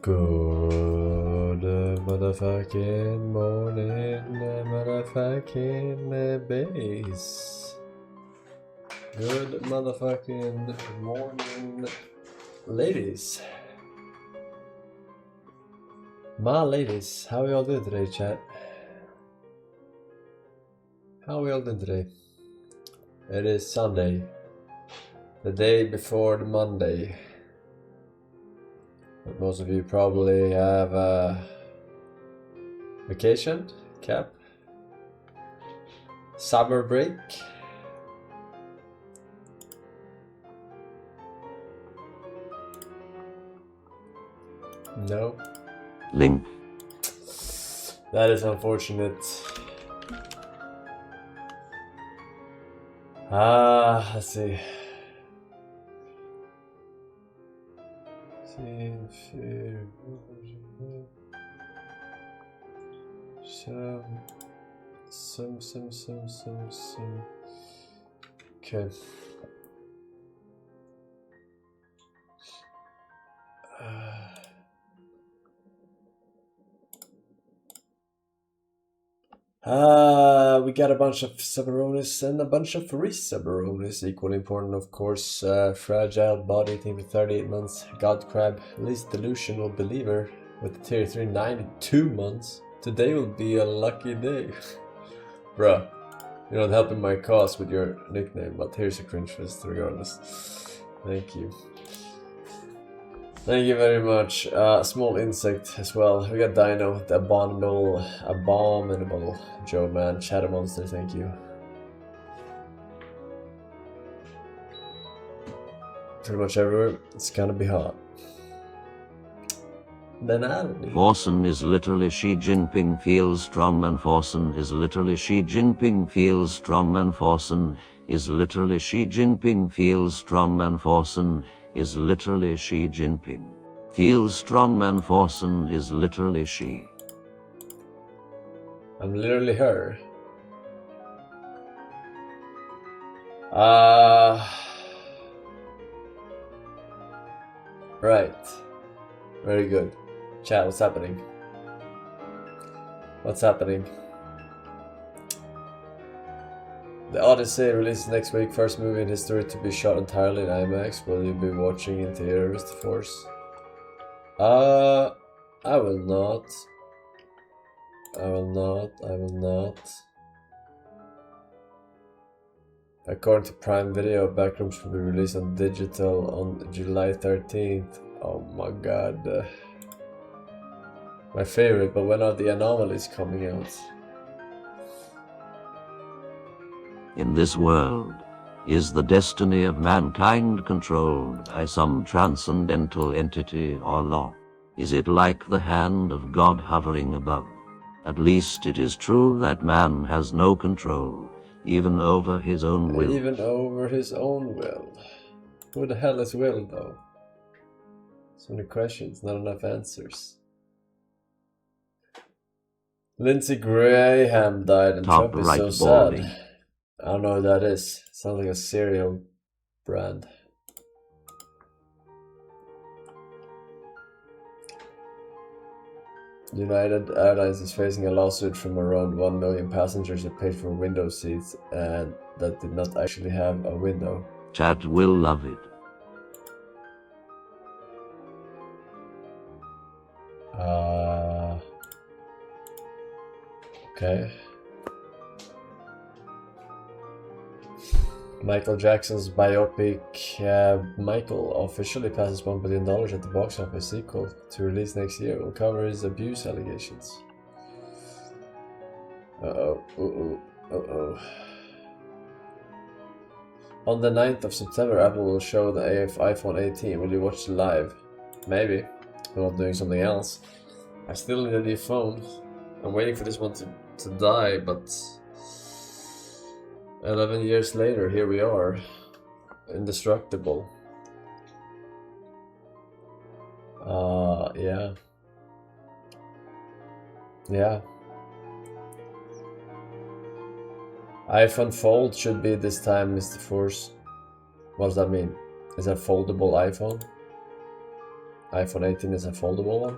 Good motherfucking morning, motherfucking base. Good motherfucking morning, ladies. My ladies, how are y'all doing today, chat? How are we all doing today? It is Sunday, the day before the Monday. But most of you probably have a vacation, cap, summer break. No. Link. That is unfortunate. Let's see. Some. Okay. We got a bunch of Sabaronis and a bunch of Sabaronis. Equally important, of course. Fragile Body, team for 38 months. God Crab, least delusional believer with tier 3, 92 months. Today will be a lucky day. Bruh, you're not helping my cause with your nickname, but here's a cringe fest regardless. Thank you. Thank you very much. Small insect as well. We got Dino, the abominable Joe man, Shadow Monster, thank you. Pretty much everywhere, it's gonna be hot. Banality. Forsen is literally Xi Jinping feels strongman. Forsen is literally Xi Jinping feels strongman. Forsen is literally Xi Jinping feels strongman. Forsen is literally Xi Jinping feels strongman. Forsen is literally Xi. I'm literally her. Right. Very good. Chat, what's happening? What's happening? The Odyssey releases next week. First movie in history to be shot entirely in IMAX. Will you be watching in theaters, The Force? I will not. I will not. According to Prime Video, Backrooms will be released on digital on July 13th. Oh my god. My favorite, but when are the anomalies coming out? In this world, is the destiny of mankind controlled by some transcendental entity or law? Is it like the hand of God hovering above? At least it is true that man has no control, even over his own will. Even over his own will. Who the hell is Will, though? So many questions, not enough answers. Lindsey Graham died and Top Trump is right so baldy. sad. I don't know who that is. Sounds like a cereal brand. United Airlines is facing a lawsuit from around 1 million passengers that paid for window seats and that did not actually have a window. Chat will love it. Okay. Michael Jackson's biopic Michael officially passes $1 billion at the box office. Sequel to release next year will cover his abuse allegations. On the 9th of September, Apple will show the iPhone 18. Will you watch it live? Maybe. I'm not doing something else. I still need a new phone. I'm waiting for this one to die, but 11 years later, here we are. Indestructible. Yeah. Yeah. iPhone Fold should be this time, Mr. Force. What does that mean? Is that foldable iPhone? iPhone 18 is a foldable one.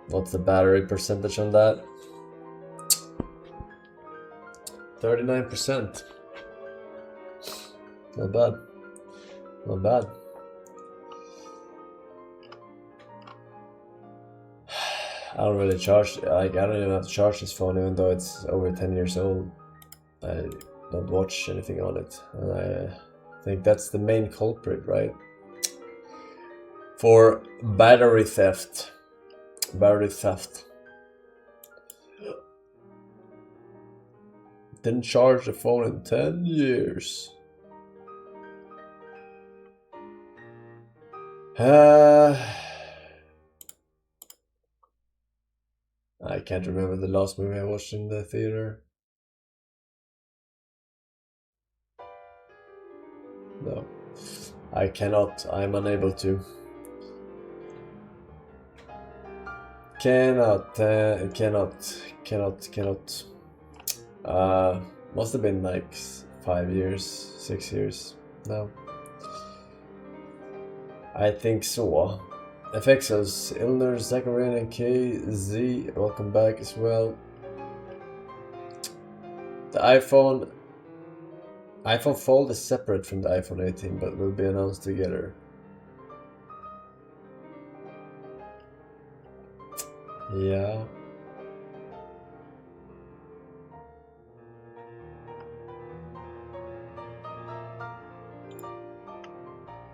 What's the battery percentage on that? 39%. Not bad. Not bad. I don't really charge, like, I don't even have to charge this phone even though it's over 10 years old. I don't watch anything on it. And I think that's the main culprit, right? For battery theft. Battery theft. Didn't charge the phone in 10 years. I can't remember the last movie I watched in the theater. No. I cannot. I'm unable to. Cannot. Must have been like 5 years, 6 years now. I think so. FXOs, Ilner, Zacharian, and KZ, welcome back as well. The iPhone Fold is separate from the iPhone 18, but will be announced together. Yeah.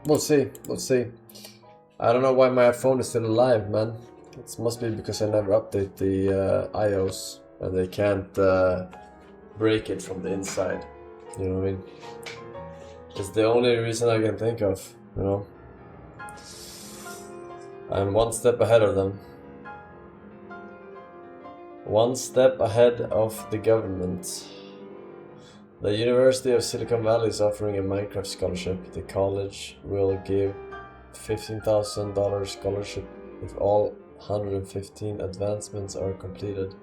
We'll see. We'll see. I don't know why my phone is still alive, man. It must be because I never update the iOS and they can't break it from the inside. You know what I mean? It's the only reason I can think of, you know? I'm one step ahead of them. One step ahead of the government. The University of Silicon Valley is offering a Minecraft scholarship. The college will give $15,000 scholarship if all 115 advancements are completed.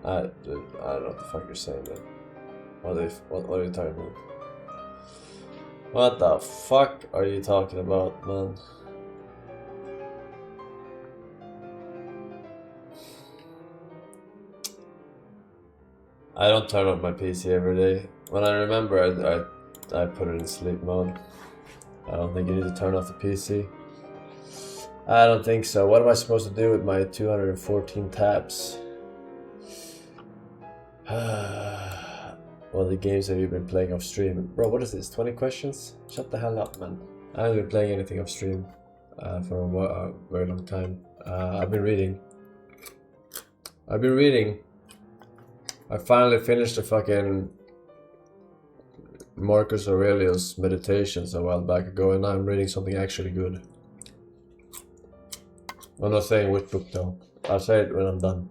I don't know what the fuck you're saying, man. What are you talking about? What the fuck are you talking about, man? I don't turn on my PC every day. When I remember, I put it in sleep mode. I don't think you need to turn off the PC. I don't think so. What am I supposed to do with my 214 tabs? What other games have you been playing off stream? Bro, what is this? 20 questions? Shut the hell up, man. I haven't been playing anything off stream for a very long time. I've been reading. I finally finished the fucking Marcus Aurelius Meditations a while back ago, and now I'm reading something actually good. I'm not saying which book though. I'll say it when I'm done.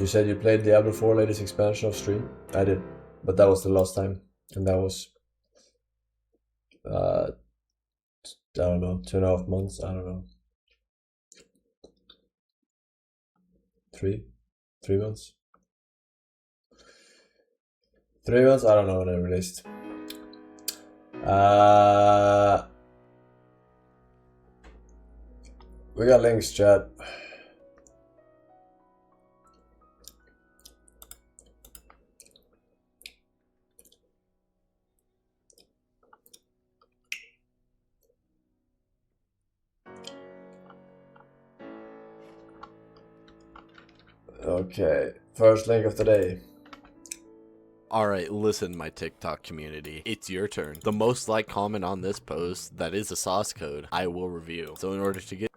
You said you played Diablo 4 latest expansion off stream? I did, but that was the last time, and that was I don't know, 2.5 months, I don't know. 3 months? 3 months? I don't know when I released. We got links, chat. Okay, first link of the day. Alright, listen, my TikTok community. It's your turn. The most liked comment on this post that is a sauce code, I will review. So in order to get...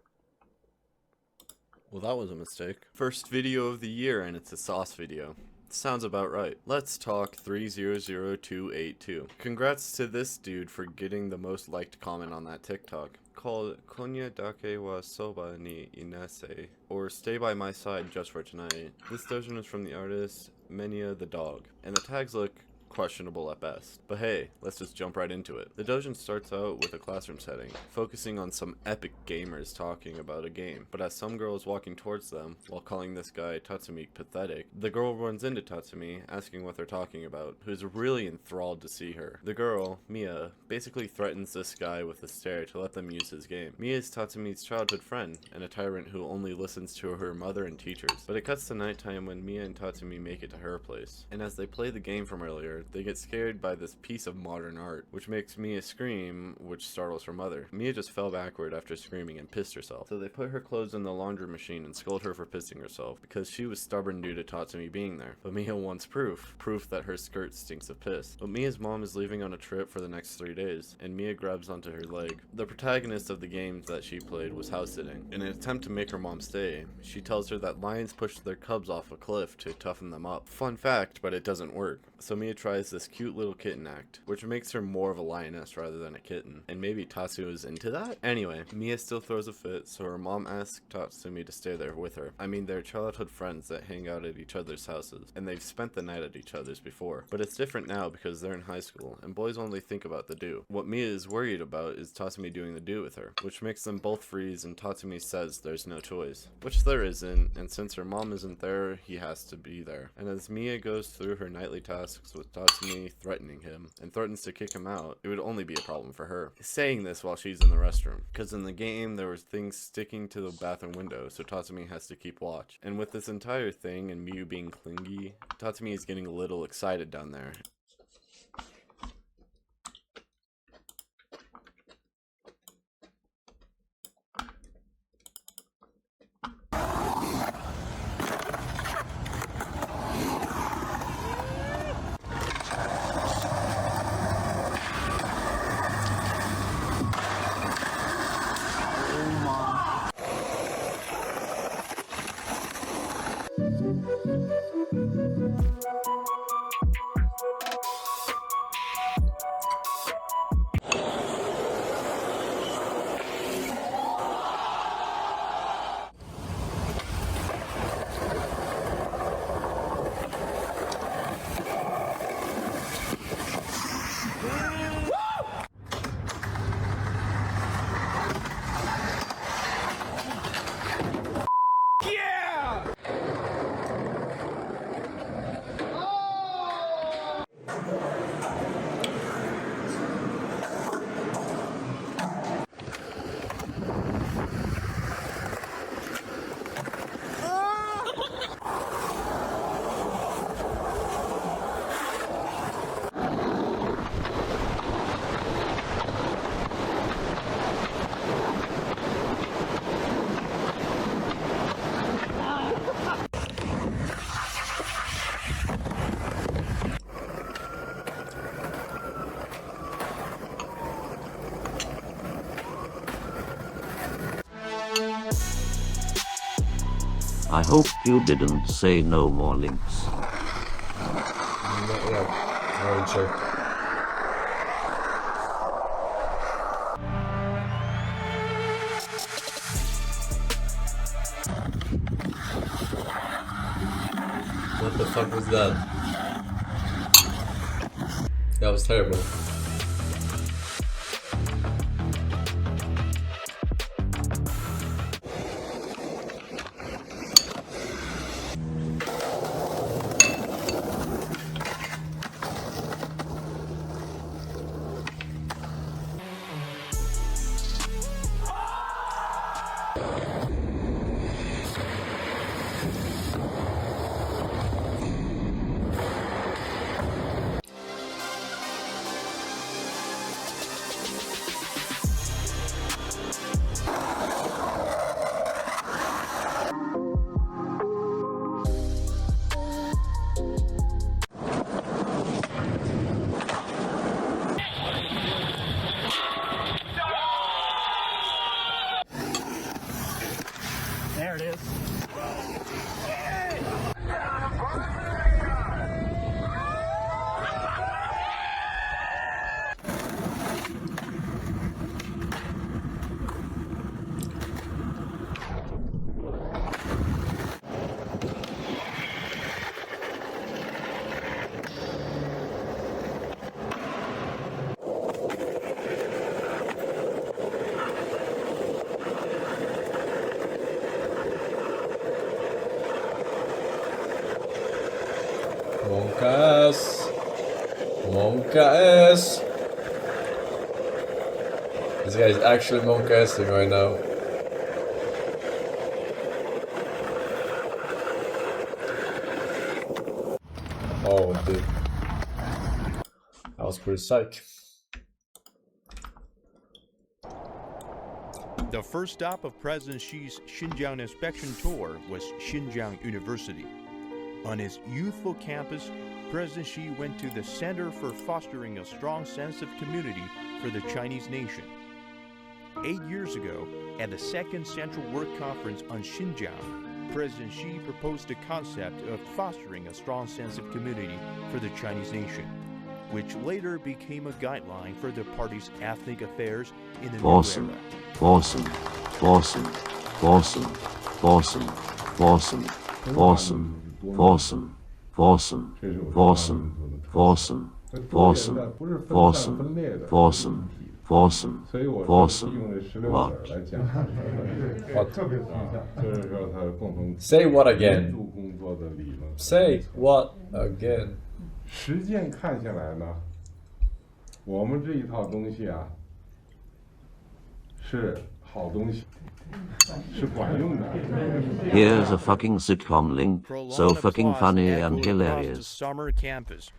Well, that was a mistake. First video of the year, and it's a sauce video. Sounds about right. Let's talk 300282. Congrats to this dude for getting the most liked comment on that TikTok. Called Konya Dake wa Soba ni Inase, or Stay by My Side Just for Tonight. This dojo is from the artist Menia the Dog, and the tags look questionable at best. But hey, let's just jump right into it. The doujin starts out with a classroom setting, focusing on some epic gamers talking about a game. But as some girl is walking towards them, while calling this guy Tatsumi pathetic, the girl runs into Tatsumi, asking what they're talking about, who's really enthralled to see her. The girl, Mia, basically threatens this guy with a stare to let them use his game. Mia is Tatsumi's childhood friend, and a tyrant who only listens to her mother and teachers. But it cuts to nighttime when Mia and Tatsumi make it to her place. And as they play the game from earlier, they get scared by this piece of modern art, which makes Mia scream, which startles her mother. Mia just fell backward after screaming and pissed herself. So they put her clothes in the laundry machine and scold her for pissing herself, because she was stubborn due to Tatsumi being there. But Mia wants proof that her skirt stinks of piss. But Mia's mom is leaving on a trip for the next 3 days, and Mia grabs onto her leg. The protagonist of the games that she played was house sitting. In an attempt to make her mom stay, she tells her that lions push their cubs off a cliff to toughen them up. Fun fact, but it doesn't work. So Mia tries this cute little kitten act, which makes her more of a lioness rather than a kitten. And maybe Tatsu is into that? Anyway, Mia still throws a fit, so her mom asks Tatsumi to stay there with her. I mean, they're childhood friends that hang out at each other's houses, and they've spent the night at each other's before. But it's different now because they're in high school, and boys only think about the do. What Mia is worried about is Tatsumi doing the do with her, which makes them both freeze, and Tatsumi says there's no choice. Which there isn't, and since her mom isn't there, he has to be there. And as Mia goes through her nightly tasks with Tatsumi threatening him, and threatens to kick him out, it would only be a problem for her. Saying this while she's in the restroom, because in the game there was things sticking to the bathroom window, so Tatsumi has to keep watch. And with this entire thing and Miu being clingy, Tatsumi is getting a little excited down there. I hope you didn't say no more links. Not yet. I haven't checked. What the fuck was that? That was terrible. Monk ass. Monk ass. This guy is actually monk assing right now. Oh, dude. That was pretty psych. The first stop of President Xi's Xinjiang inspection tour was Xinjiang University. On its youthful campus, President Xi went to the Center for Fostering a Strong Sense of Community for the Chinese Nation. 8 years ago, at the Second Central Work Conference on Xinjiang, President Xi proposed the concept of fostering a strong sense of community for the Chinese nation, which later became a guideline for the party's ethnic affairs in the Forsen, new era. Forsen, Forsen, Forsen, Forsen, Forsen, Forsen, Forsen, Forsen, Forsen, Forsen, Forsen, Forsen, Forsen, Forsen, Forsen, what? Say what again? Say what again? 实践看下来呢，我们这一套东西啊，是好东西，是管用的。 Here's a fucking sitcom link, so Prolonged fucking applause funny echoed and across the hilarious. summer campus.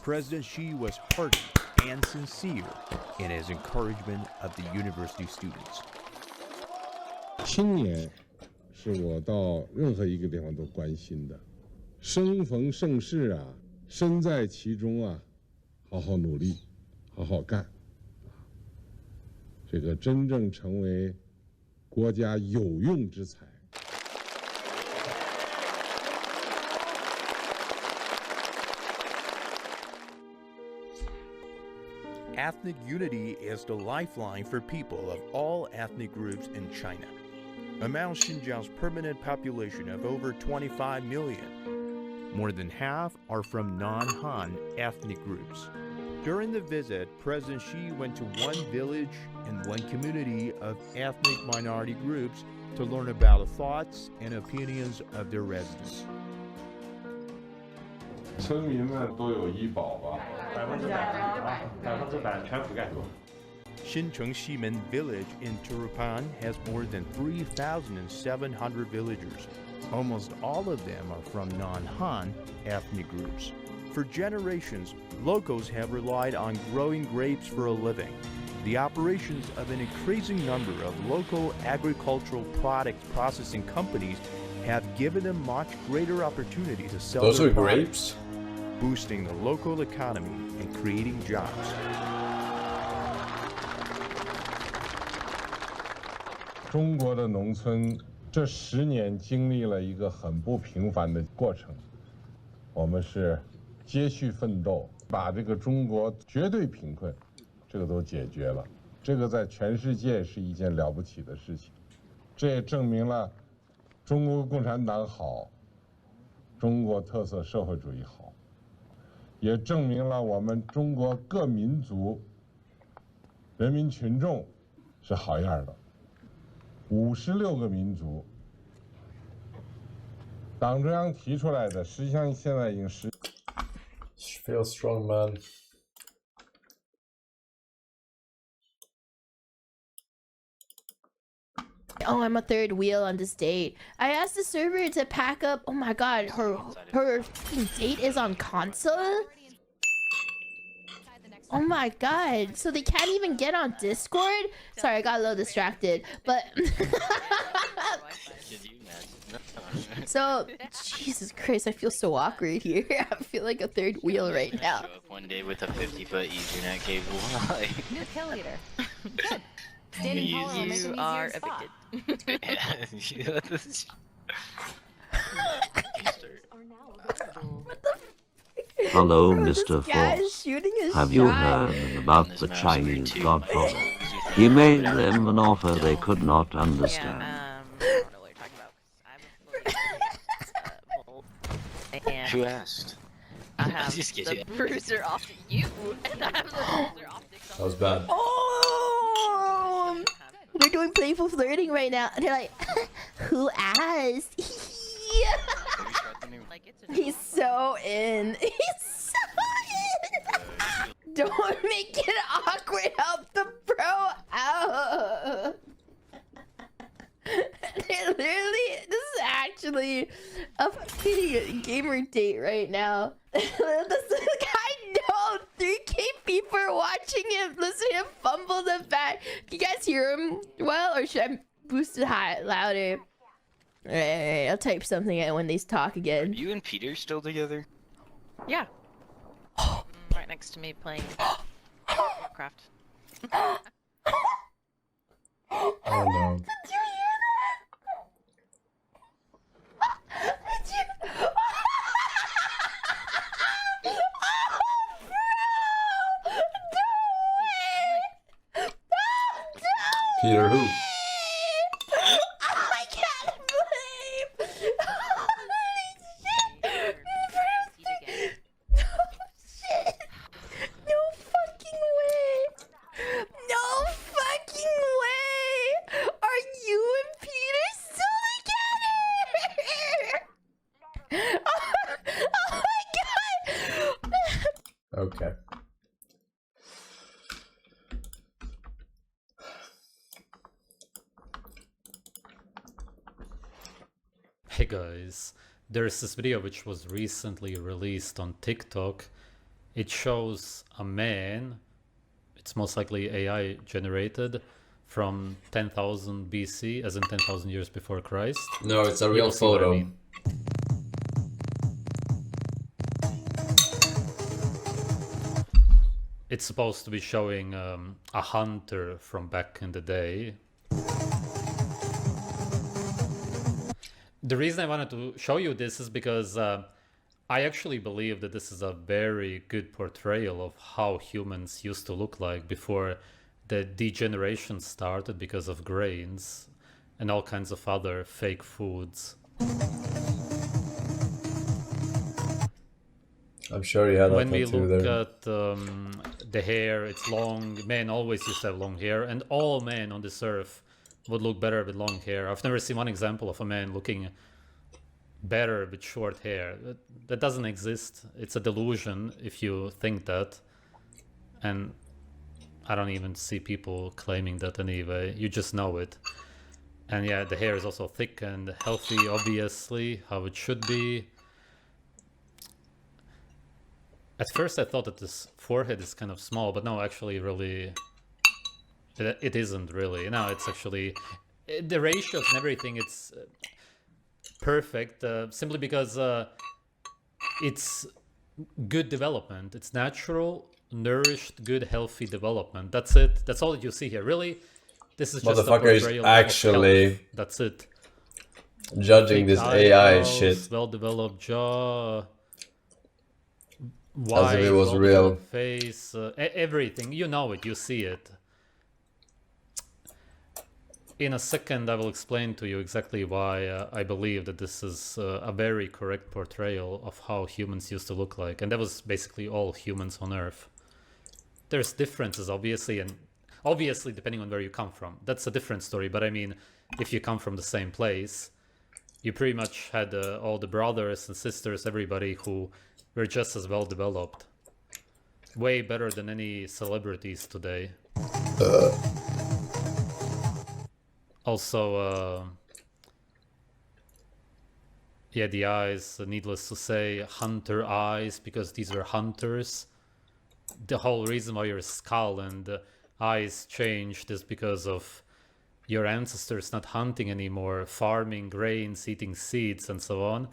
President Xi was hearty and sincere in his encouragement of the university students. 青年是我到任何一个地方都关心的，生逢盛世啊，身在其中啊，好好努力，好好干，这个真正成为国家有用之才。 Ethnic unity is the lifeline for people of all ethnic groups in China. Among Xinjiang's permanent population of over 25 million, more than half are from non-Han ethnic groups. During the visit, President Xi went to one village and one community of ethnic minority groups to learn about the thoughts and opinions of their residents. 村民们都有医保吧100%全覆盖。 Xincheng Ximen village in Turupan has more than 3,700 villagers. Almost all of them are from non-Han ethnic groups. For generations, locals have relied on growing grapes for a living. The operations of an increasing number of local agricultural product processing companies have given them much greater opportunity to sell Those their are products, grapes? boosting the local economy and creating jobs. 中国的农村这10年经历了一个很不平凡的过程，我们是接续奋斗，把这个中国绝对贫困这个都解决了，这个在全世界是一件了不起的事情，这也证明了中国共产党好，中国特色社会主义好，也证明了我们中国各民族人民群众是好样的。 56个民族，党中央提出来的，实际上现在已经实。Feel strong, man. Oh, I'm a third wheel on this date. I asked the server to pack up. Oh my god, her date is on console? Oh my god, so they can't even get on Discord? Sorry, I got a little distracted, but... So, Jesus Christ, I feel so awkward here. I feel like a third wheel right now. Show up one day with a 50-foot Ethernet cable. New kill leader. Good. Standing tall will make You them are easier to spot. evicted. Hello, This Mr. guy is Force. shooting his Have you shot. heard about the Chinese Godfather? He made them an offer they could not understand. I don't know what you're talking about. Who asked? I have Just the kidding. bruiser off you, and I have the bruiser optics That was bad. Oh! They're doing playful flirting right now. They're like, who asked? Have you tried the new He's so in. He's so in. Don't make it awkward. Help the bro out. Literally, this is actually a fucking gamer date right now. This guy, no, 3K people are watching him, listening to him fumble the back. Can you guys hear him well, or should I boost it high, louder? Alright, I'll type something in when they talk again. Are you and Peter still together? Yeah. Right next to me playing Warcraft. Oh no. Did you hear that? Did you? Oh, bro! No way! No Peter who? way! Oh, I can't believe! Holy shit! No shit! No fucking way! No fucking way! Are you and Peter still together? Oh my god! Okay. Hey guys, there's this video which was recently released on TikTok. It shows a man, it's most likely AI generated, from 10,000 BC, as in 10,000 years before Christ. No, it's a You real will see what I photo. mean. It's supposed to be showing a hunter from back in the day. The reason I wanted to show you this is because I actually believe that this is a very good portrayal of how humans used to look like before the degeneration started because of grains and all kinds of other fake foods. I'm sure you had that When we tattoo look there. at the hair, it's long. Men always used to have long hair, and all men on this earth would look better with long hair. I've never seen one example of a man looking better with short hair. That doesn't exist. It's a delusion if you think that. And I don't even see people claiming that anyway. You just know it. And yeah, the hair is also thick and healthy, obviously, how it should be. At first I thought that this forehead is kind of small, but no, actually really it isn't really. No, it's actually the ratios and everything, it's perfect, simply because it's good development. It's natural, nourished, good, healthy development. That's it. That's all that you see here. Really, this is just a Motherfucker is portrayal of actually health. That's it. judging Thick this AI eyebrows, shit well-developed jaw, as wide, if it was real. well-developed face, everything. You know it, you see it. In a second, I will explain to you exactly why I believe that this is a very correct portrayal of how humans used to look like. And that was basically all humans on Earth. There's differences, obviously, and obviously depending on where you come from. That's a different story, but I mean, if you come from the same place, you pretty much had all the brothers and sisters, everybody who were just as well developed. Way better than any celebrities today. Also, yeah, the eyes, needless to say, hunter eyes, because these were hunters. The whole reason why your skull and eyes changed is because of your ancestors not hunting anymore, farming grains, eating seeds, and so on.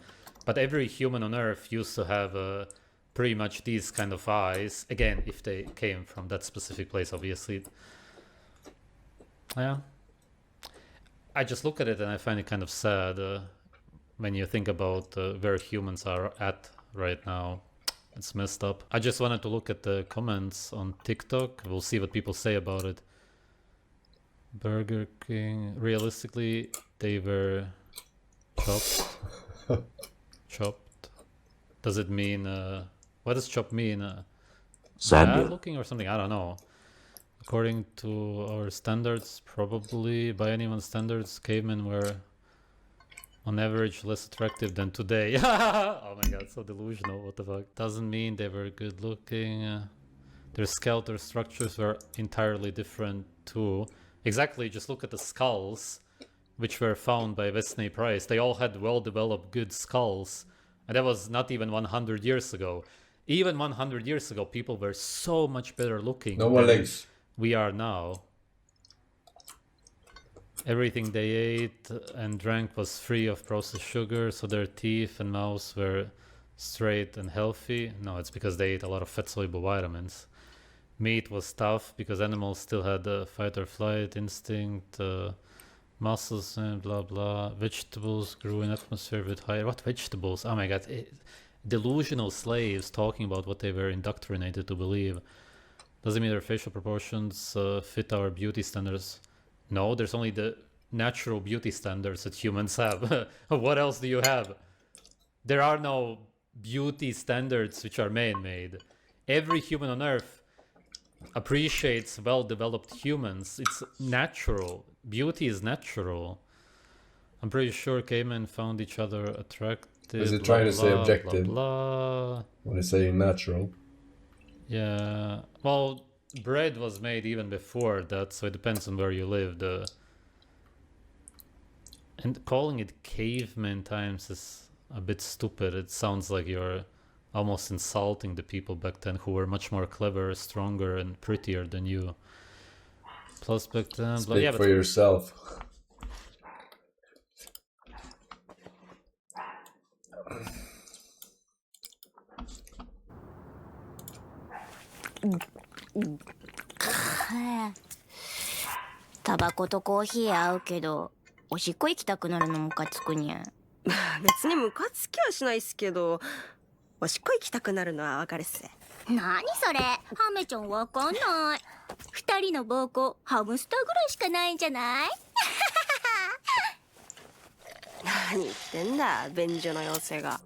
But every human on Earth used to have pretty much these kind of eyes. Again, if they came from that specific place, obviously. Yeah. I just look at it and I find it kind of sad when you think about where humans are at right now. It's messed up. I just wanted to look at the comments on TikTok. We'll see what people say about it. Burger King. Realistically, they were chopped. Chopped. Does it mean... what does chop mean? Bad looking or something? I don't know. According to our standards, probably by anyone's standards, cavemen were On average, less attractive than today. Oh my god, so delusional, what the fuck. Doesn't mean they were good looking. Their skeletal structures were entirely different too. Exactly, just look at the skulls, which were found by Wesley Price. They all had well-developed good skulls. And that was not even 100 years ago. Even 100 years ago, people were so much better looking No more than legs. we are now. Everything they ate and drank was free of processed sugar, so their teeth and mouths were straight and healthy. No, it's because they ate a lot of fat-soluble vitamins. Meat was tough because animals still had the fight or flight instinct, muscles and blah blah. Vegetables grew in atmosphere with higher... What vegetables? Oh my god. Delusional slaves talking about what they were indoctrinated to believe. Doesn't mean their facial proportions fit our beauty standards. No, there's only the natural beauty standards that humans have. What else do you have? There are no beauty standards which are man-made. Every human on Earth appreciates well-developed humans. It's natural. Beauty is natural. I'm pretty sure cavemen found each other attractive. Is it trying to say objective? Blah, blah. When it's saying natural. Yeah. Well, bread was made even before that, so it depends on where you lived. And calling it caveman times is a bit stupid. It sounds like you're almost insulting the people back then who were much more clever, stronger, and prettier than you. Plus back then... Speak yeah, for yourself. Tobaccoとコーヒー合うけど、おしっこ行きたくなるのムカつくにゃ。別にムカつきはしないっすけど、おしっこ行きたくなるのはわかるっす。なにそれ、ハメちゃんわかんない。二人の膀胱ハムスターぐらいしかないんじゃない？何言ってんだ、便所の妖精が。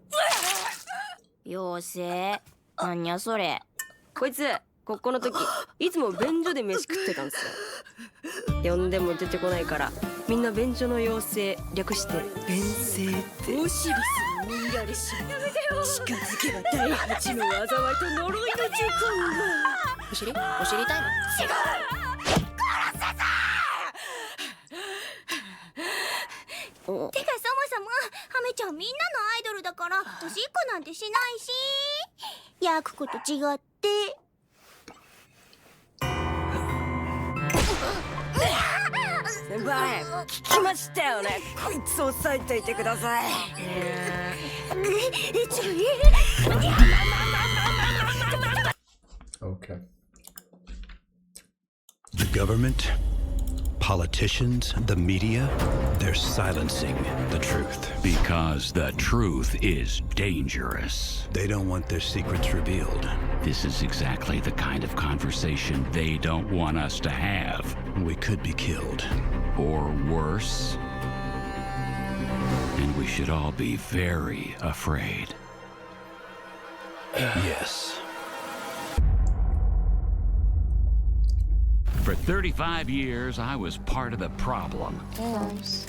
妖精？なんやそれ。こいつ高校の時いつも便所で飯食ってたんすよ。呼んでも出てこないからみんな便所の妖精略して便精って。おしりすみんやりし近づけば第8の災いと呪いの時間が。お尻タイム。違う。殺せた。てかそもそもハメちゃんみんなのアイドルだからおしっこなんてしないし、ヤクコと違って。先輩、聞きましたよね。こいつを抑えていてください。Okay. The government, politicians, the media, they're silencing the truth. Because the truth is dangerous. They don't want their secrets revealed. This is exactly the kind of conversation they don't want us to have. We could be killed. Or worse. And we should all be very afraid. Yes. For 35 years, I was part of the problem. Yes.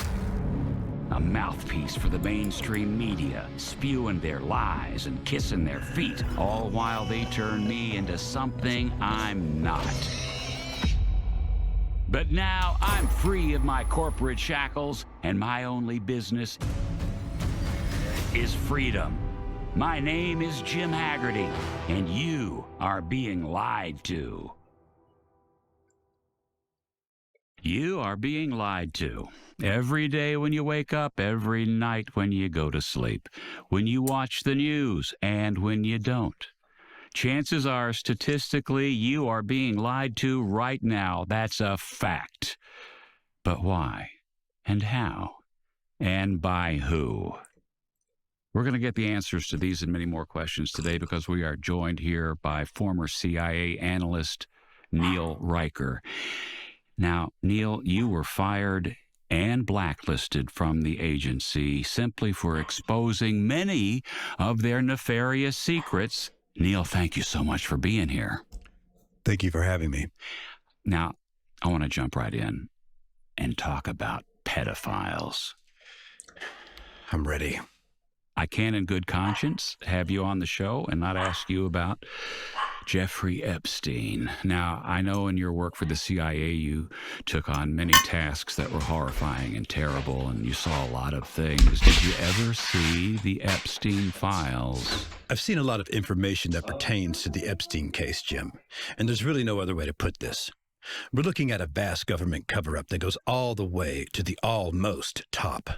A mouthpiece for the mainstream media, spewing their lies and kissing their feet, all while they turn me into something I'm not. But now I'm free of my corporate shackles, and my only business is freedom. My name is Jim Haggerty, and you are being lied to. You are being lied to. Every day when you wake up, every night when you go to sleep, when you watch the news, and when you don't. Chances are, statistically, you are being lied to right now. That's a fact. But why? And how? And by who? We're going to get the answers to these and many more questions today because we are joined here by former CIA analyst Neil Riker. Now, Neil, you were fired and blacklisted from the agency simply for exposing many of their nefarious secrets. Neil, thank you so much for being here. Thank you for having me. Now, I want to jump right in and talk about pedophiles. I'm ready. I can in good conscience have you on the show and not ask you about Jeffrey Epstein. Now, I know in your work for the CIA you took on many tasks that were horrifying and terrible, and you saw a lot of things. Did you ever see the Epstein files? I've seen a lot of information that pertains to the Epstein case, Jim, and there's really no other way to put this. We're looking at a vast government cover-up that goes all the way to the almost top.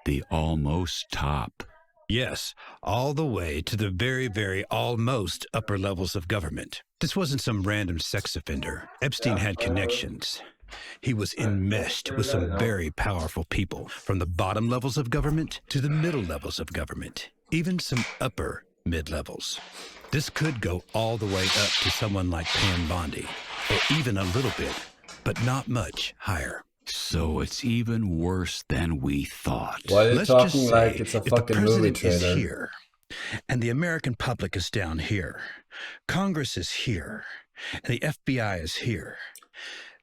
The almost top. Yes, all the way to the very, very almost upper levels of government. This wasn't some random sex offender. Epstein had connections. He was enmeshed with some very powerful people, from the bottom levels of government to the middle levels of government, even some upper mid-levels. This could go all the way up to someone like Pam Bondi, or even a little bit, but not much higher. So it's even worse than we thought. Why are they Let's talking just say, like it's a if the fucking movie president is trailer? here, and the American public is down here, Congress is here, and the FBI is here,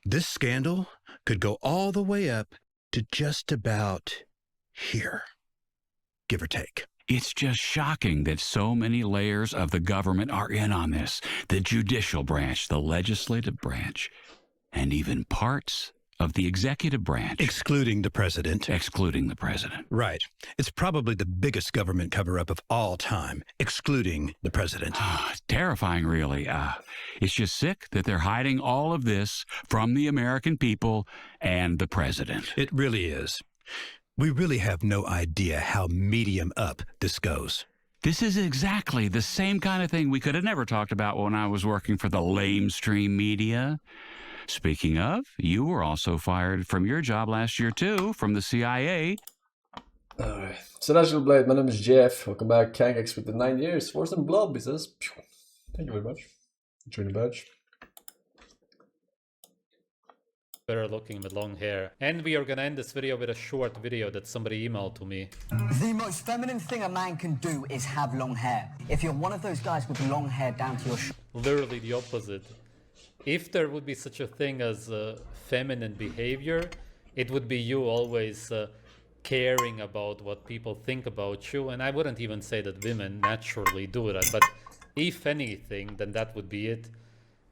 this scandal could go all the way up to just about here, give or take. It's just shocking that so many layers of the government are in on this. The judicial branch, the legislative branch, and even parts of the executive branch. Excluding the president. Excluding the president. Right. It's probably the biggest government cover-up of all time, excluding the president. Terrifying, really. It's just sick that they're hiding all of this from the American people and the president. It really is. We really have no idea how medium up this goes. This is exactly the same kind of thing we could have never talked about when I was working for the lamestream media. Speaking of, you were also fired from your job last year too, from the CIA. Alright. So National Blade, my name is Jeff. Welcome back, Kangex with the 9 years. Forsen Blob, he says. Thank you very much. Join the badge. Better looking with long hair. And we are gonna end this video with a short video that somebody emailed to me. The most feminine thing a man can do is have long hair. If you're one of those guys with long hair down to your Literally the opposite. If there would be such a thing as feminine behavior, it would be you always caring about what people think about you. And I wouldn't even say that women naturally do that, but if anything, then that would be it.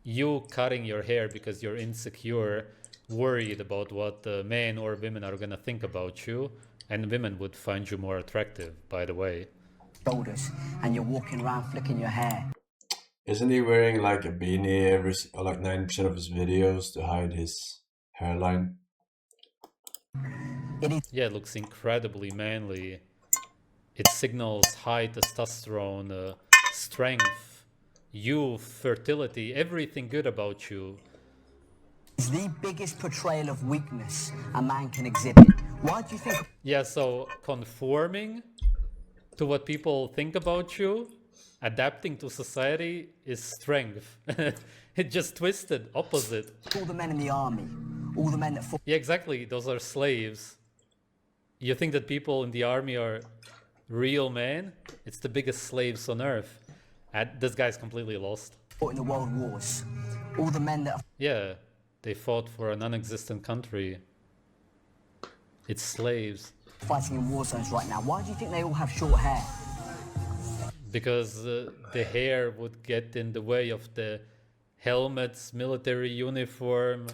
You cutting your hair because you're insecure, worried about what men or women are gonna think about you, and women would find you more attractive, by the way. shoulders and you're walking around flicking your hair. Isn't he wearing like a beanie or like 90% of his videos to hide his hairline? Yeah, it looks incredibly manly. It signals high testosterone, strength, youth, fertility, everything good about you. It's the biggest portrayal of weakness a man can exhibit. Why do you think? Yeah, so conforming to what people think about you, adapting to society is strength. It just twisted, opposite. All the men in the army, all the men that fought. Yeah, exactly, those are slaves. You think that people in the army are real men? It's the biggest slaves on earth. And this guy's completely lost. Fought in the world wars. All the men that. Yeah, they fought for a non-existent country. It's slaves. Fighting in war zones right now. Why do you think they all have short hair? Because the hair would get in the way of the helmets, military uniform,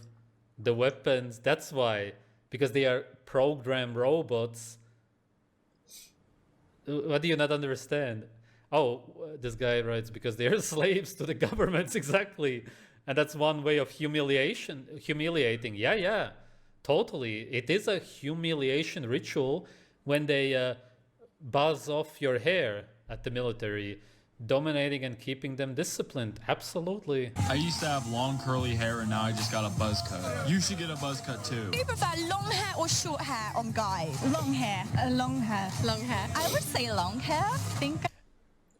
the weapons. That's why. Because they are programmed robots. What do you not understand? Oh, this guy writes, because they are slaves to the governments, exactly. And that's one way of humiliating. Yeah, totally. It is a humiliation ritual when they buzz off your hair at the military, dominating and keeping them disciplined. Absolutely. I used to have long curly hair and now I just got a buzz cut. You should get a buzz cut too. Do you prefer long hair or short hair on guys? Long hair. Long hair. Long hair. I would say long hair.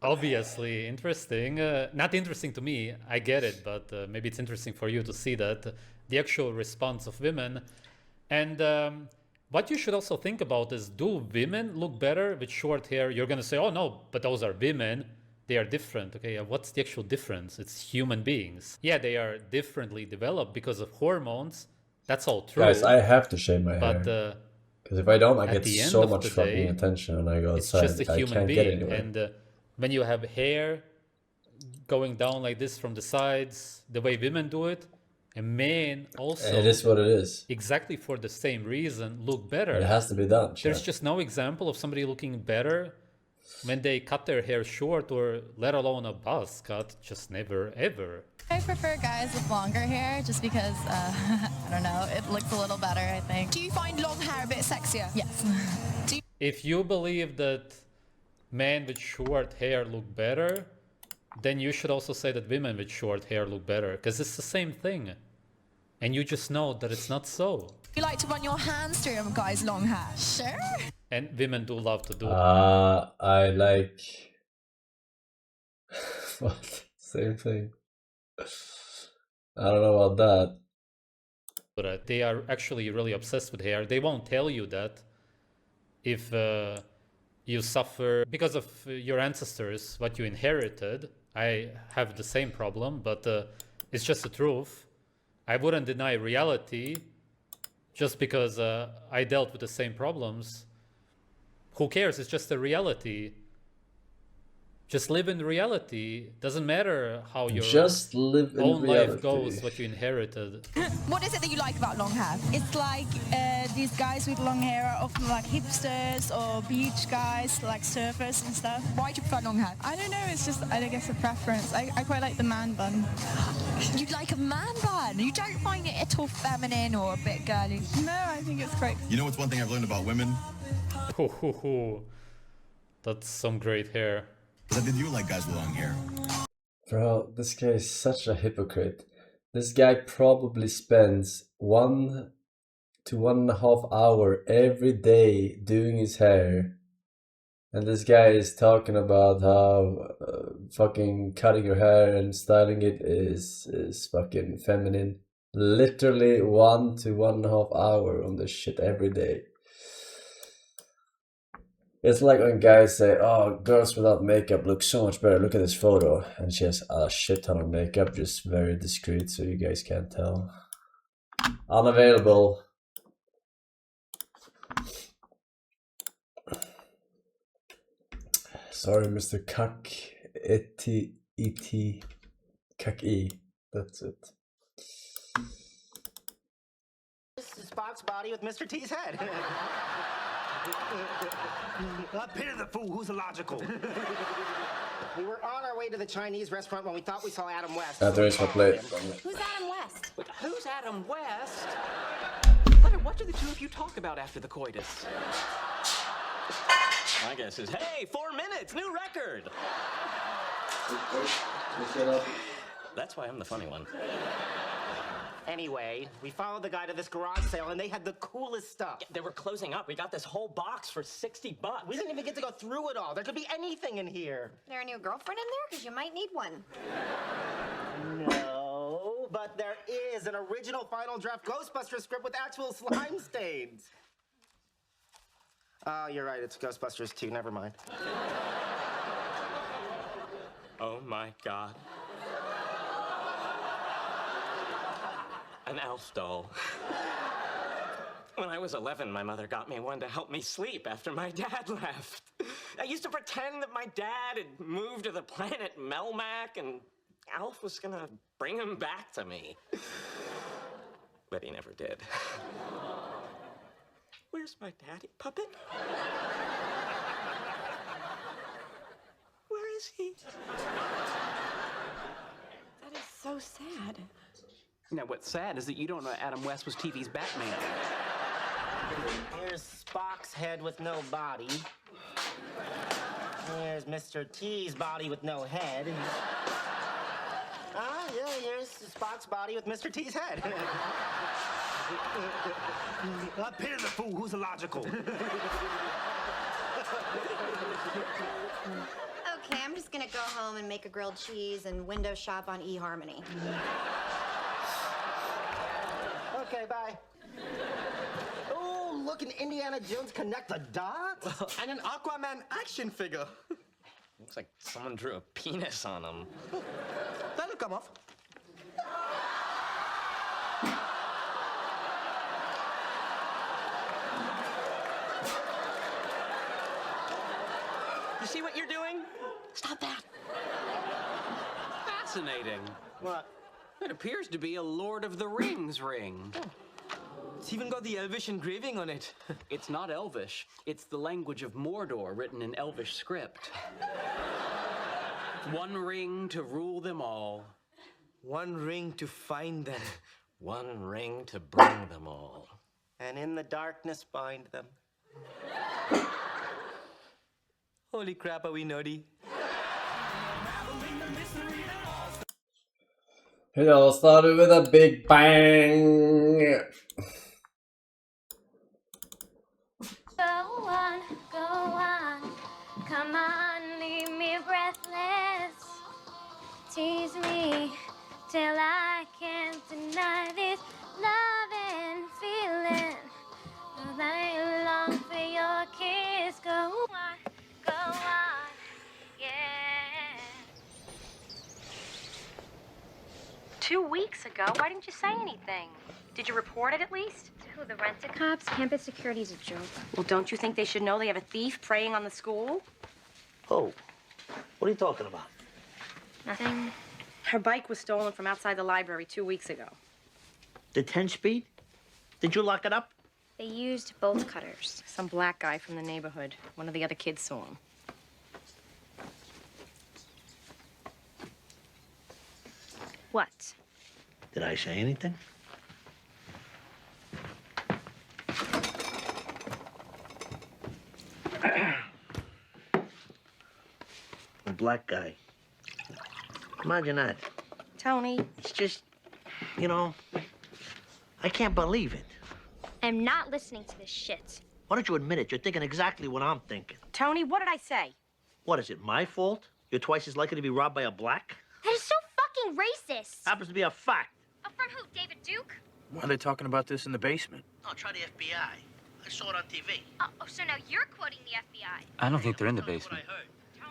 Obviously interesting. Not interesting to me, I get it, but maybe it's interesting for you to see that, the actual response of women. And what you should also think about is, do women look better with short hair? You're gonna say, oh no, but those are women. They are different. Okay, what's the actual difference? It's human beings. Yeah, they are differently developed because of hormones. That's all true. Guys, I have to shave my hair. But Because if I don't, I At get the end so of much the fucking day, attention when I go it's outside. just a I human can't get being. anywhere. And when you have hair going down like this from the sides, the way women do it, a man also, it is what it is. exactly for the same reason, look better. It has to be done. There's Chad. just no example of somebody looking better when they cut their hair short, or let alone a buzz cut. Just never, ever. I prefer guys with longer hair just because, I don't know, it looks a little better, I think. Do you find long hair a bit sexier? Yes. If you believe that men with short hair look better, then you should also say that women with short hair look better, because it's the same thing. And you just know that it's not so. You like to run your hands through a guy's long hair? Sure. And women do love to do it. I like... What? Same thing. I don't know about that. But they are actually really obsessed with hair. They won't tell you that if you suffer because of your ancestors, what you inherited. I have the same problem, but it's just the truth. I wouldn't deny reality just because I dealt with the same problems. Who cares? It's just a reality. Just live in reality. Doesn't matter how your Just live in own reality. life goes, what you inherited. What is it that you like about long hair? It's like these guys with long hair are often like hipsters or beach guys, like surfers and stuff. Why do you prefer long hair? I don't know, it's just, I guess, a preference. I quite like the man bun. You like a man bun? You don't find it at all feminine or a bit girly? No, I think it's great. You know what's one thing I've learned about women? That's some great hair. Did you like guys with long hair? Bro, this guy is such a hypocrite. This guy probably spends 1 to 1.5 hours every day doing his hair. And this guy is talking about how fucking cutting your hair and styling it is fucking feminine. Literally 1 to 1.5 hours on this shit every day. It's like when guys say, oh, girls without makeup look so much better, look at this photo. And she has a shit ton of makeup, just very discreet, so you guys can't tell. Unavailable. Sorry, Mr. Kak. E.T. Kak-E. That's it. This is Spock's body with Mr. T's head. Pity the fool who's illogical. We were on our way to the Chinese restaurant when we thought we saw Adam West. There is my plate. Who's Adam West? Who's Adam West? What do the two of you talk about after the coitus? My guess is, hey, 4 minutes, new record. That's why I'm the funny one. Anyway, we followed the guy to this garage sale and they had the coolest stuff. Yeah, they were closing up. We got this whole box for $60. We didn't even get to go through it all. There could be anything in here. There a new girlfriend in there? Because you might need one. No, but there is an original Final Draft Ghostbusters script with actual slime stains. Oh, you're right. It's Ghostbusters 2. Never mind. Oh my God. An elf doll. When I was 11, my mother got me one to help me sleep after my dad left. I used to pretend that my dad had moved to the planet Melmac and Alf was gonna bring him back to me. But he never did. Where's my daddy puppet? Where is he? That is so sad. Now, what's sad is that you don't know Adam West was TV's Batman. Here's Spock's head with no body. Here's Mr. T's body with no head. Yeah, here's Spock's body with Mr. T's head. Pity the fool who's illogical. Okay, I'm just gonna go home and make a grilled cheese and window shop on eHarmony. Okay, bye. Oh, look, an Indiana Jones Connect the Dots. And an Aquaman action figure. Looks like someone drew a penis on him. That'll come off. see what you're doing? Stop that. Fascinating. What? It appears to be a Lord of the Rings ring. It's even got the Elvish engraving on it. It's not Elvish. It's the language of Mordor written in Elvish script. One ring to rule them all. One ring to find them. One ring to bring them all. And in the darkness bind them. Holy crap, are we naughty? It all started with a big bang. Go on, come on, leave me breathless. Tease me till I can't deny this love and feeling. I long for your kiss. Go on, yeah. 2 weeks ago, why didn't you say anything? Did you report it at least? Who, the rent-a-cops? Campus security's a joke. Well, don't you think they should know they have a thief preying on the school? Oh, what are you talking about? Nothing. Her bike was stolen from outside the library 2 weeks ago. The 10-speed? Did you lock it up? They used bolt cutters. Some black guy from the neighborhood. One of the other kids saw him. What? Did I say anything? The black guy. Imagine that. Tony. It's just, you know, I can't believe it. I'm not listening to this shit. Why don't you admit it? You're thinking exactly what I'm thinking. Tony, what did I say? What, is it my fault? You're twice as likely to be robbed by a black? That is so fucking racist. Happens to be a fact. Oh, from who? David Duke? Why are they talking about this in the basement? No, try the FBI. I saw it on TV. Oh, so now you're quoting the FBI. I don't think they're in the basement.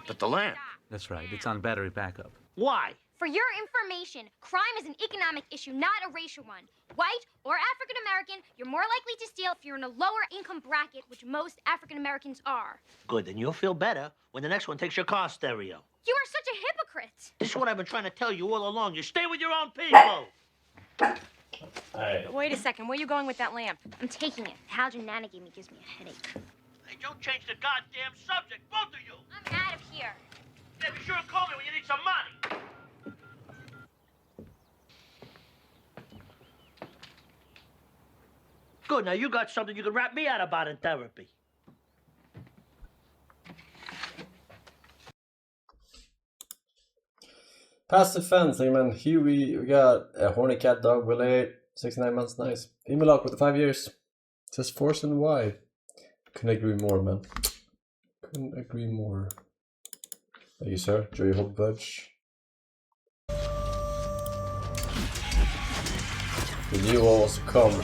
But the land. That's right. It's on battery backup. Why? For your information, crime is an economic issue, not a racial one. White or African American, you're more likely to steal if you're in a lower income bracket, which most African Americans are. Good, then you'll feel better when the next one takes your car stereo. You are such a hypocrite. This is what I've been trying to tell you all along. You stay with your own people. Wait a second. Where are you going with that lamp? I'm taking it. The halogen Nana gave me gives me a headache. Hey, don't change the goddamn subject, both of you. I'm out of here. Yeah, be sure to call me when you need some money. Good, now you got something you can rap me out about in therapy. Past the fencing, man. Huey, we got a horny cat dog, Willie, 69 months, nice. Email lock with the 5 years. Says Forsen, why? Couldn't agree more, man. Couldn't agree more. Thank you, sir. Enjoy your whole budge. The new walls come.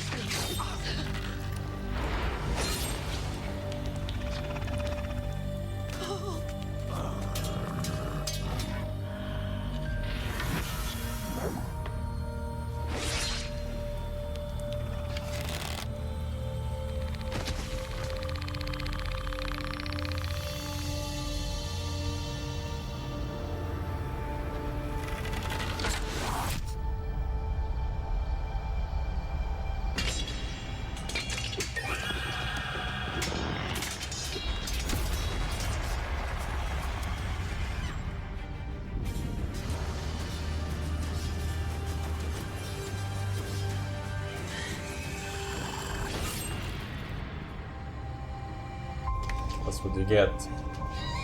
That's what you get.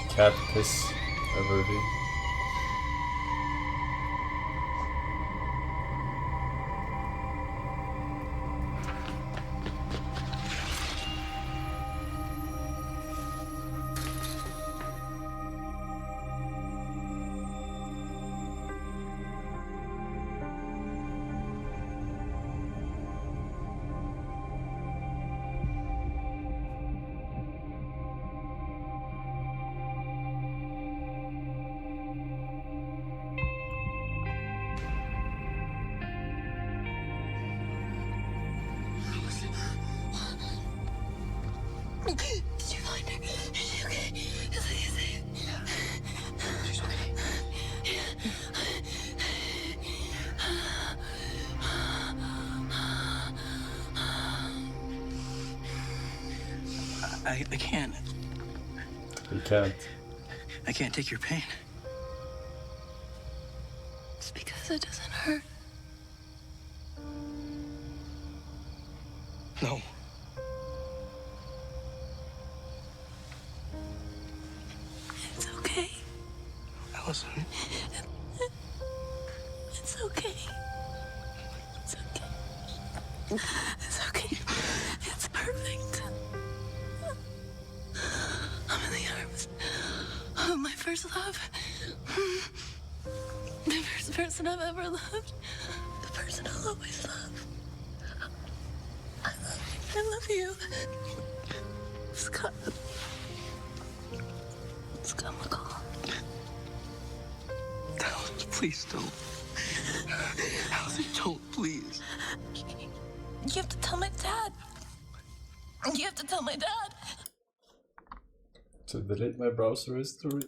Cat piss everything. Did you find her? Is she okay? Is she safe? I can't. You can't. I can't take your pain. It's because it doesn't hurt. No. It's okay. Allison. It's okay. It's okay. It's okay. It's perfect. I'm in the arms of my first love. The first person I've ever loved. The person I'll always love. I love you. Scott. Scott McCall. Allison, please don't. Allison, don't, please. You have to tell my dad. You have to tell my dad. To delete my browser history.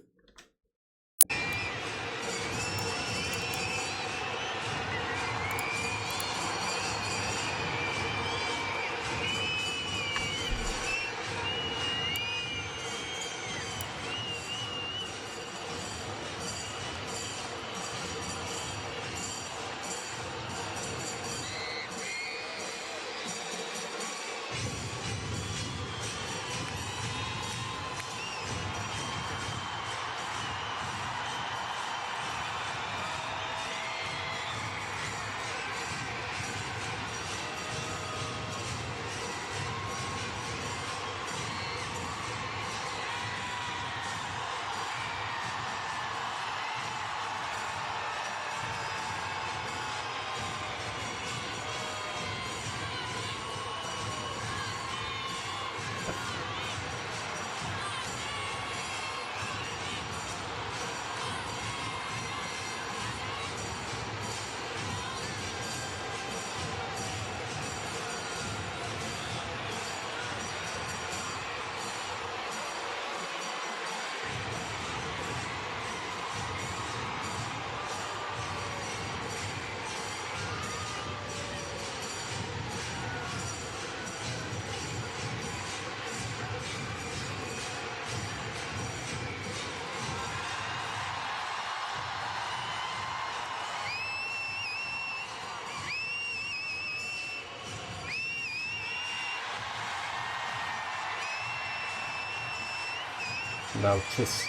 Now kiss.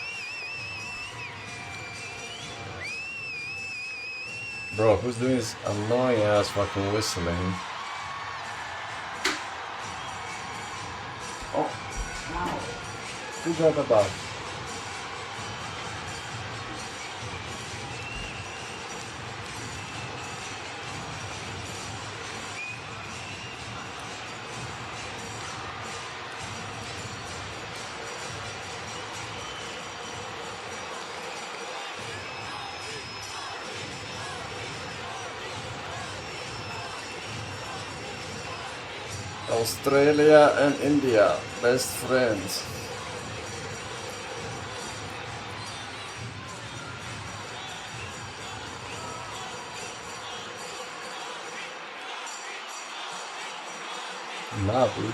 Bro, who's doing this annoying ass fucking whistling? Oh, wow. Good job about. Australia and India, best friends. Navi.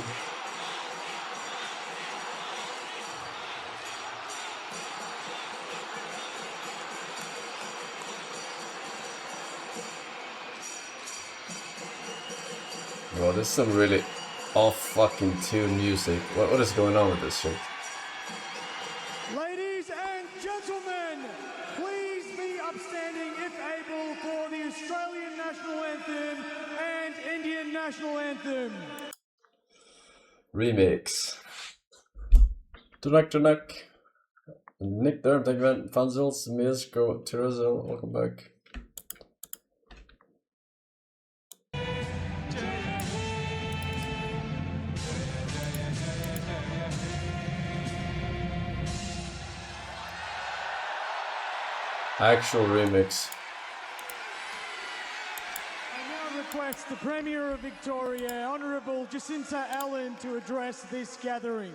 Bro, this is some really off fucking tune music. What is going on with this shit? Ladies and gentlemen, please be upstanding if able for the Australian National Anthem and Indian National Anthem. Remix. Tunak. Nick Durham, thank you very much. Fanzils, Mirsko, Tirazel, welcome back. Actual remix. I now request the Premier of Victoria, Honourable Jacinta Allen, to address this gathering.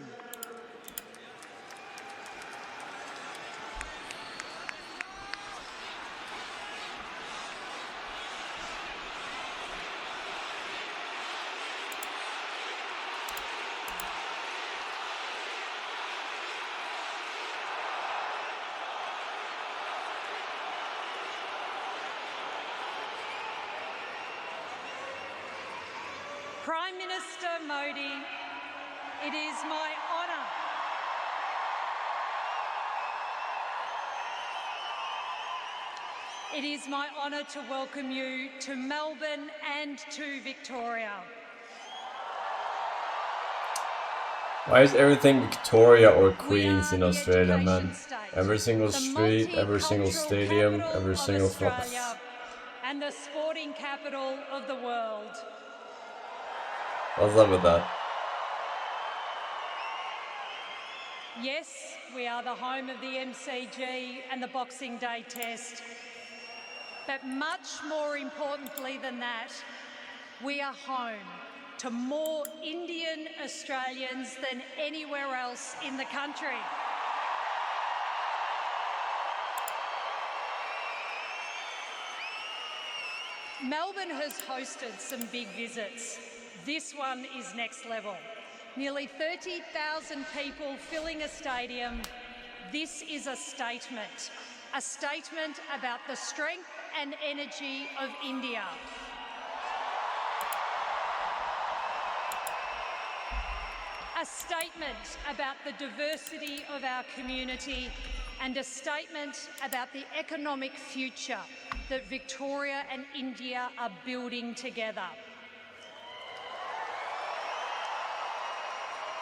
Prime Minister Modi, it is my honour to welcome you to Melbourne and to Victoria. Why is everything Victoria or Queens in Australia, man? Every single street, every single stadium, every single flock. And the sporting capital of the world. What's up with that? Yes, we are the home of the MCG and the Boxing Day Test. But much more importantly than that, we are home to more Indian Australians than anywhere else in the country. Melbourne has hosted some big visits. This one is next level. Nearly 30,000 people filling a stadium. This is a statement about the strength and energy of India. A statement about the diversity of our community and a statement about the economic future that Victoria and India are building together.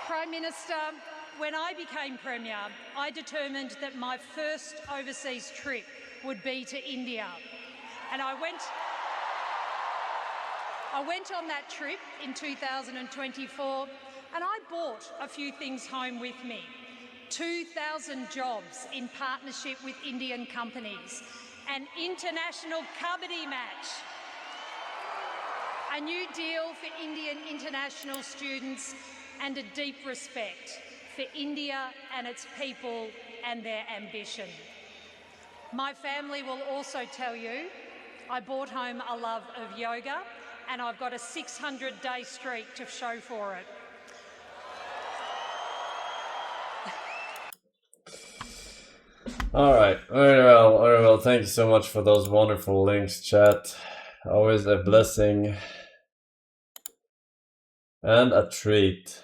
Prime Minister, when I became Premier, I determined that my first overseas trip would be to India. And I went on that trip in 2024 and I brought a few things home with me. 2,000 jobs in partnership with Indian companies, an international kabaddi match, a new deal for Indian international students, and a deep respect for India and its people and their ambition. My family will also tell you I brought home a love of yoga and I've got a 600-day streak to show for it. Alright, very well. Thank you so much for those wonderful links, chat. Always a blessing and a treat.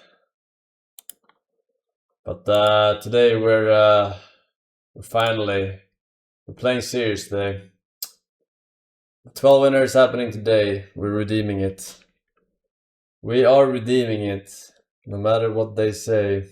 But today we're playing serious today. 12 winners happening today. We're redeeming it. We are redeeming it, no matter what they say.